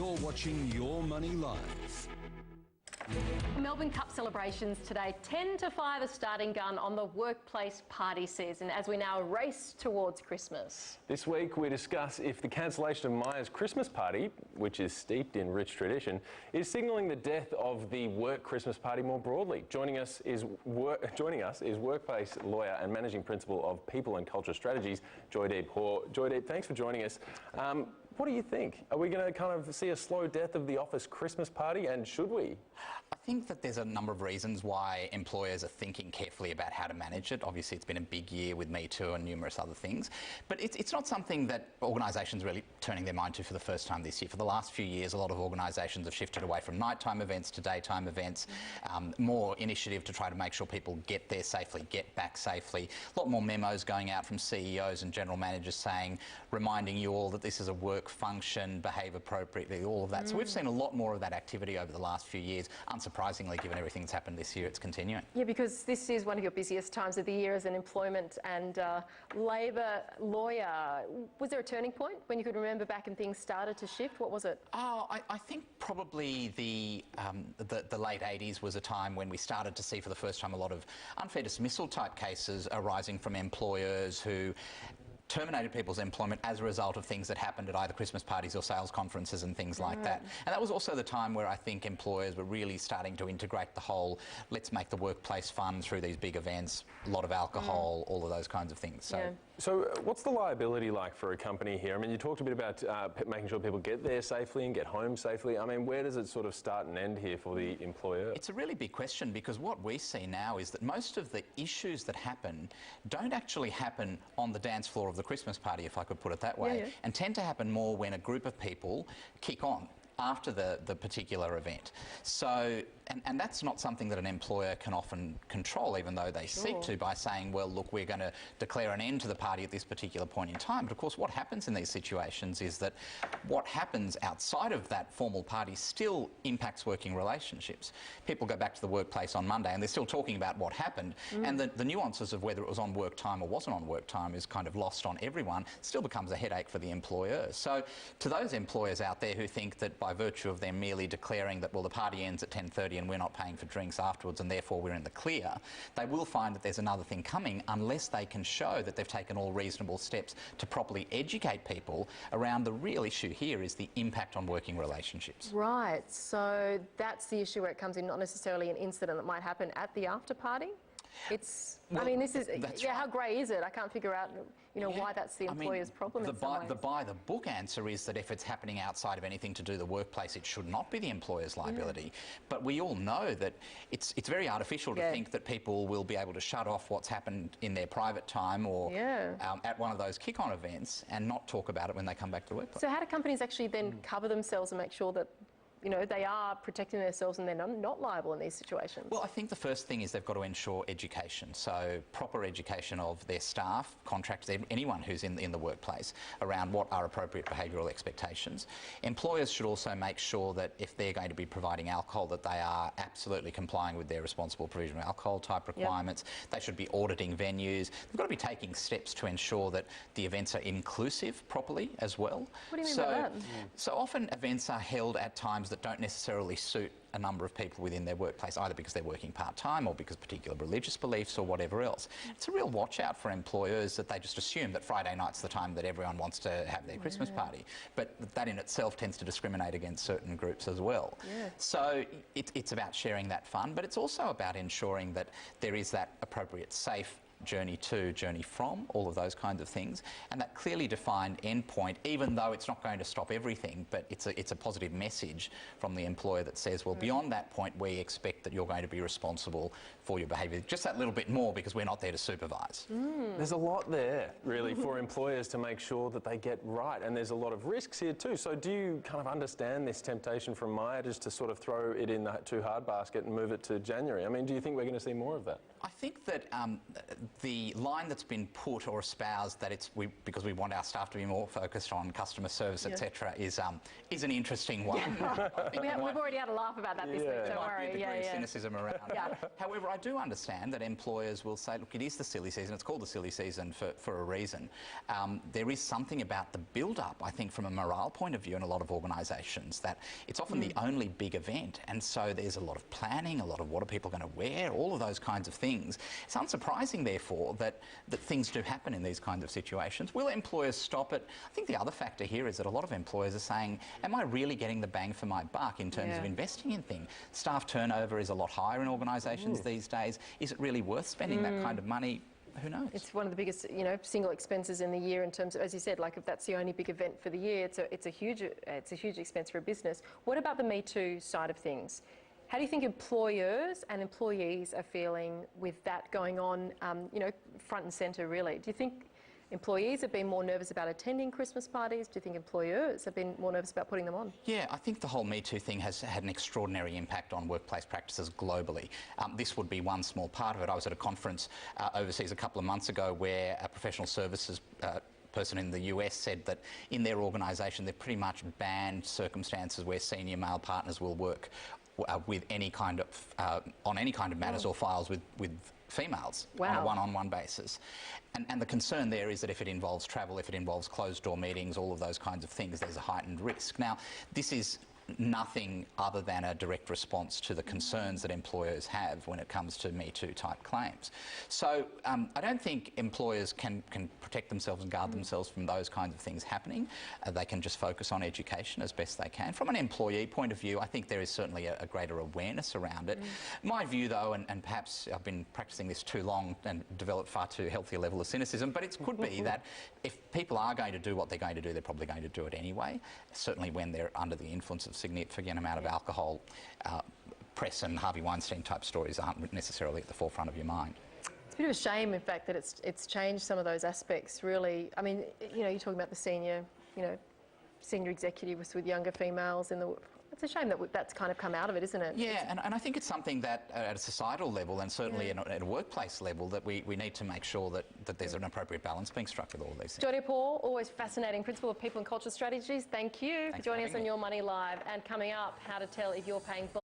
You're watching Your Money Live. Melbourne Cup celebrations today. 10 to 5 a starting gun on the workplace party season as we now race towards Christmas. This week we discuss if the cancellation of Maya's Christmas party, which is steeped in rich tradition, is signalling the death of the work Christmas party more broadly. Joining us is workplace lawyer and managing principal of People and Culture Strategies, Joydeep Hor. Joydeep, thanks for joining us. What do you think? Are we going to kind of see a slow death of the office Christmas party, and should we? I think that there's a number of reasons why employers are thinking carefully about how to manage it. Obviously, it's been a big year with Me Too and numerous other things, but it's not something that organisations are really turning their mind to for the first time this year. For the last few years, a lot of organisations have shifted away from nighttime events to daytime events, more initiative to try to make sure people get there safely, get back safely. A lot more memos going out from CEOs and general managers saying, reminding you all that this is a work function, behave appropriately, all of that. So we've seen a lot more of that activity over the last few years. Unsurprisingly, given everything that's happened this year, it's continuing. Yeah, because this is one of your busiest times of the year as an employment and labour lawyer. Was there a turning point when you could remember back and things started to shift? What was it? Oh, I think probably the late 80s was a time when we started to see for the first time a lot of unfair dismissal type cases arising from employers who terminated people's employment as a result of things that happened at either Christmas parties or sales conferences and things like that. And that was also the time where I think employers were really starting to integrate the whole, let's make the workplace fun through these big events, a lot of alcohol, all of those kinds of things. So what's the liability like for a company here? I mean, you talked a bit about making sure people get there safely and get home safely. I mean, where does it sort of start and end here for the employer? It's a really big question, because what we see now is that most of the issues that happen don't actually happen on the dance floor of the Christmas party, if I could put it that way, and tend to happen more when a group of people kick on after the particular event. So, and that's not something that an employer can often control, even though they seek to, by saying, well, look, we're going to declare an end to the party at this particular point in time. But of course, what happens in these situations is that what happens outside of that formal party still impacts working relationships. People go back to the workplace on Monday and they're still talking about what happened, and the nuances of whether it was on work time or wasn't on work time is kind of lost on everyone. It still becomes a headache for the employer. So to those employers out there who think that by virtue of them merely declaring that, well, the party ends at 10:30 and we're not paying for drinks afterwards and therefore we're in the clear, they will find that there's another thing coming unless they can show that they've taken all reasonable steps to properly educate people around the real issue here is the impact on working relationships. Right, so that's the issue where it comes in, not necessarily an incident that might happen at the after party. It's, well, I mean, this is, how grey is it? I can't figure out, you know, why that's the employer's problem in some ways. The by-the-book answer is that if it's happening outside of anything to do with the workplace, it should not be the employer's liability. But we all know that it's very artificial to think that people will be able to shut off what's happened in their private time or at one of those kick-on events and not talk about it when they come back to the workplace. So how do companies actually then cover themselves and make sure that, you know, they are protecting themselves and they're not liable in these situations? Well, I think the first thing is they've got to ensure education. So proper education of their staff, contractors, anyone who's in the workplace around what are appropriate behavioural expectations. Employers should also make sure that if they're going to be providing alcohol, that they are absolutely complying with their responsible provision of alcohol type requirements. They should be auditing venues. They've got to be taking steps to ensure that the events are inclusive properly as well. What do you mean by that? So often events are held at times that don't necessarily suit a number of people within their workplace, either because they're working part-time or because of particular religious beliefs or whatever else. It's a real watch-out for employers that they just assume that Friday night's the time that everyone wants to have their Christmas party. But that in itself tends to discriminate against certain groups as well. So it's about sharing that fun, but it's also about ensuring that there is that appropriate safe journey to, journey from, all of those kinds of things, and that clearly defined endpoint, even though it's not going to stop everything, but it's a positive message from the employer that says, well, beyond that point, we expect that you're going to be responsible for your behaviour. Just that little bit more, because we're not there to supervise. There's a lot there, really, for employers to make sure that they get right, and there's a lot of risks here too. So do you kind of understand this temptation from Maya just to sort of throw it in the too hard basket and move it to January? I mean, do you think we're going to see more of that? I think that the line that's been put or espoused that because we want our staff to be more focused on customer service, etc., is an interesting one. We've already had a laugh about that this week, don't worry. There might be a degree of cynicism around that. However, I do understand that employers will say, look, it is the silly season. It's called the silly season for a reason. There is something about the build-up, I think, from a morale point of view in a lot of organisations, that it's often the only big event, and so there's a lot of planning, a lot of what are people going to wear, all of those kinds of things. It's unsurprising, therefore, that things do happen in these kinds of situations. Will employers stop it? I think the other factor here is that a lot of employers are saying, am I really getting the bang for my buck in terms of investing in things? Staff turnover is a lot higher in organisations these days. Is it really worth spending that kind of money? Who knows? It's one of the biggest, single expenses in the year in terms of, as you said, like if that's the only big event for the year, it's a huge expense for a business. What about the Me Too side of things? How do you think employers and employees are feeling with that going on, front and centre, really? Do you think employees have been more nervous about attending Christmas parties? Do you think employers have been more nervous about putting them on? Yeah, I think the whole Me Too thing has had an extraordinary impact on workplace practices globally. This would be one small part of it. I was at a conference overseas a couple of months ago where a professional services person in the US said that in their organisation they've pretty much banned circumstances where senior male partners will work with any kind of on any kind of matters or files with females on a one-on-one basis. And the concern there is that if it involves travel, if it involves closed-door meetings, all of those kinds of things, there's a heightened risk. Now, this is nothing other than a direct response to the concerns that employers have when it comes to Me Too type claims. So I don't think employers can protect themselves and guard themselves from those kinds of things happening. They can just focus on education as best they can. From an employee point of view, I think there is certainly a greater awareness around it. My view, though, and perhaps I've been practicing this too long and developed far too healthy a level of cynicism, but it could be that if people are going to do what they're going to do, they're probably going to do it anyway, certainly when they're under the influence of significant amount of alcohol. Press and Harvey Weinstein type stories aren't necessarily at the forefront of your mind. It's a bit of a shame, in fact, that it's changed some of those aspects, really. I mean, you're talking about the senior executives with younger females in the... It's a shame that that's kind of come out of it, isn't it? Yeah, and I think it's something that at a societal level and certainly at a workplace level that we need to make sure that there's an appropriate balance being struck with all these things. Joydeep Hor, always fascinating, Principal of People and Culture Strategies. Thank you for joining us on Your Money Live. And coming up, how to tell if you're paying